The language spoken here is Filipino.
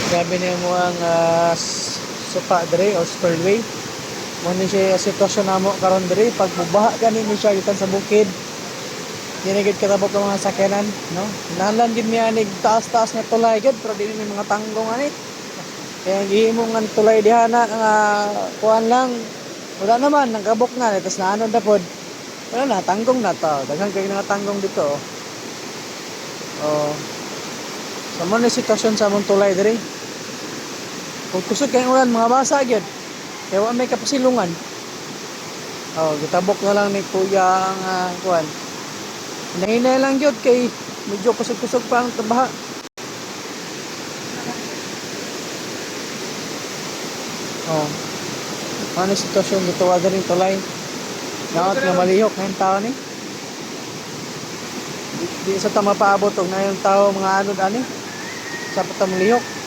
Grabe na mo ang supa dre o spillway. Mo ni siya sitwasyon namo karon dre pag bubaha gani ni siya gikan sa bukid. Dinigid katabok ng mga sakyanan, no? Nalan gid niya nig taas-taas nga tulay gid pero dili ni mga tanggong ani. Kaya gihimo nga tulay diha na nga kuan lang. Wala naman nang kabok na tapos naano na pod. Wala na tanggong na to. Daghan kay nga tanggong dito. Oh. Sa mo ni sitwasyon sa among tulay diri. Kung kusog kay ulan mga basa gyud. Kaya wa may kapasilungan. Oh, gitabok na lang ni kuya ang kuan. Hinay lang gyud kay medyo kusog-kusog pa ang tabaha. Oh. Ano sitwasyon dito wa diri tulay. Naot nga malihok na yung tao ni. Di sa tama paabot og na yung tao mga anod ani. Sa patamlihok.